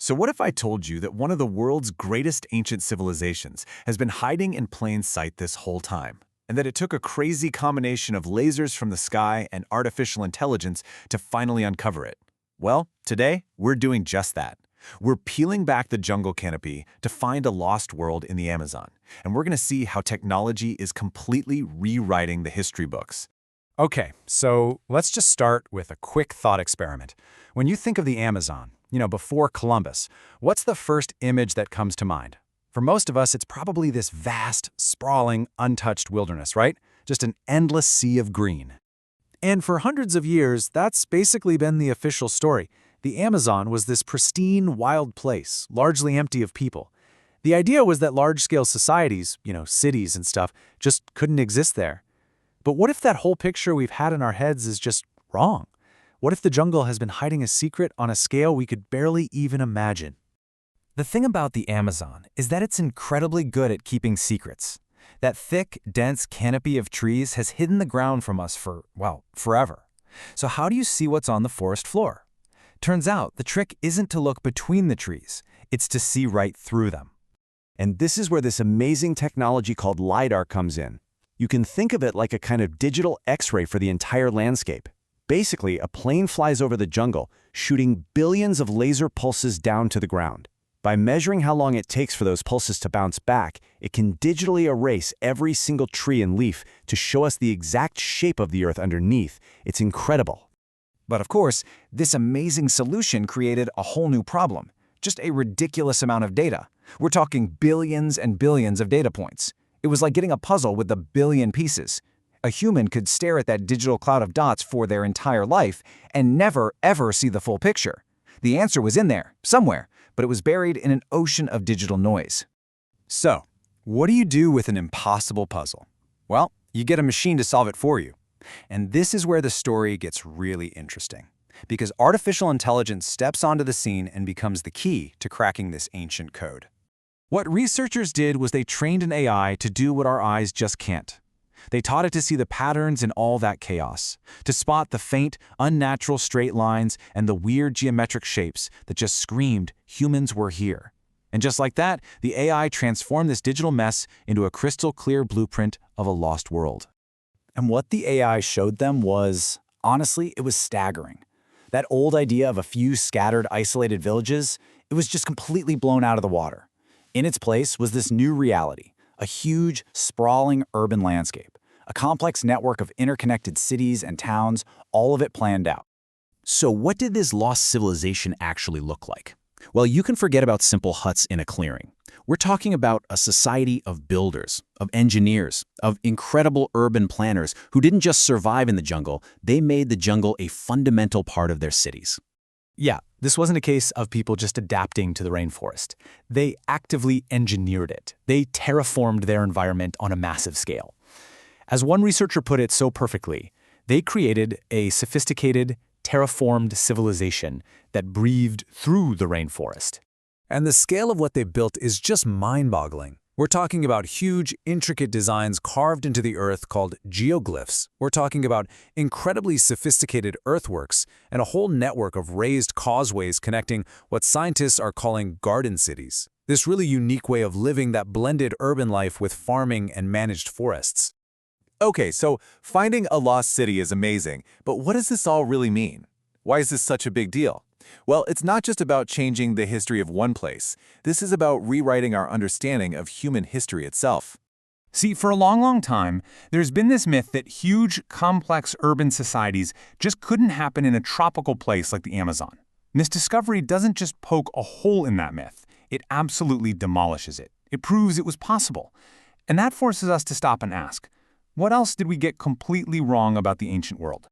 So what if I told you that one of the world's greatest ancient civilizations has been hiding in plain sight this whole time, and that it took a crazy combination of lasers from the sky and artificial intelligence to finally uncover it? Well, today, we're doing just that. We're peeling back the jungle canopy to find a lost world in the Amazon, and we're going to see how technology is completely rewriting the history books. Okay, so let's just start with a quick thought experiment. When you think of the Amazon, before Columbus, what's the first image that comes to mind? For most of us, it's probably this vast, sprawling, untouched wilderness, right? Just an endless sea of green. And for hundreds of years, that's basically been the official story. The Amazon was this pristine, wild place, largely empty of people. The idea was that large-scale societies, cities and stuff, just couldn't exist there. But what if that whole picture we've had in our heads is just wrong? What if the jungle has been hiding a secret on a scale we could barely even imagine? The thing about the Amazon is that it's incredibly good at keeping secrets. That thick, dense canopy of trees has hidden the ground from us for, forever. So how do you see what's on the forest floor? Turns out the trick isn't to look between the trees, it's to see right through them. And this is where this amazing technology called LiDAR comes in. You can think of it like a kind of digital X-ray for the entire landscape. Basically, a plane flies over the jungle, shooting billions of laser pulses down to the ground. By measuring how long it takes for those pulses to bounce back, it can digitally erase every single tree and leaf to show us the exact shape of the Earth underneath. It's incredible. But of course, this amazing solution created a whole new problem. Just a ridiculous amount of data. We're talking billions and billions of data points. It was like getting a puzzle with a billion pieces. A human could stare at that digital cloud of dots for their entire life and never, ever see the full picture. The answer was in there, somewhere, but it was buried in an ocean of digital noise. So, what do you do with an impossible puzzle? Well, you get a machine to solve it for you. And this is where the story gets really interesting, because artificial intelligence steps onto the scene and becomes the key to cracking this ancient code. What researchers did was they trained an AI to do what our eyes just can't. They taught it to see the patterns in all that chaos, to spot the faint, unnatural straight lines and the weird geometric shapes that just screamed humans were here. And just like that, the AI transformed this digital mess into a crystal-clear blueprint of a lost world. And what the AI showed them was, honestly, it was staggering. That old idea of a few scattered, isolated villages, it was just completely blown out of the water. In its place was this new reality, a huge, sprawling urban landscape, a complex network of interconnected cities and towns, all of it planned out. So what did this lost civilization actually look like? Well, you can forget about simple huts in a clearing. We're talking about a society of builders, of engineers, of incredible urban planners who didn't just survive in the jungle, they made the jungle a fundamental part of their cities. Yeah, this wasn't a case of people just adapting to the rainforest. They actively engineered it. They terraformed their environment on a massive scale. As one researcher put it so perfectly, they created a sophisticated, terraformed civilization that breathed through the rainforest. And the scale of what they built is just mind-boggling. We're talking about huge, intricate designs carved into the earth called geoglyphs. We're talking about incredibly sophisticated earthworks and a whole network of raised causeways connecting what scientists are calling garden cities. This really unique way of living that blended urban life with farming and managed forests. Okay, so finding a lost city is amazing, but what does this all really mean? Why is this such a big deal? Well, it's not just about changing the history of one place. This is about rewriting our understanding of human history itself. See, for a long time, there's been this myth that huge, complex urban societies just couldn't happen in a tropical place like the Amazon. And this discovery doesn't just poke a hole in that myth. It absolutely demolishes it. It proves it was possible. And that forces us to stop and ask, what else did we get completely wrong about the ancient world?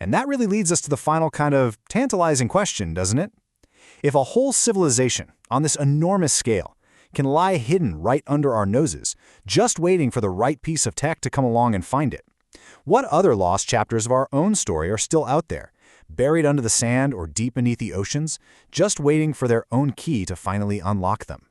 And that really leads us to the final kind of tantalizing question, doesn't it? If a whole civilization on this enormous scale can lie hidden right under our noses, just waiting for the right piece of tech to come along and find it, what other lost chapters of our own story are still out there, buried under the sand or deep beneath the oceans, just waiting for their own key to finally unlock them?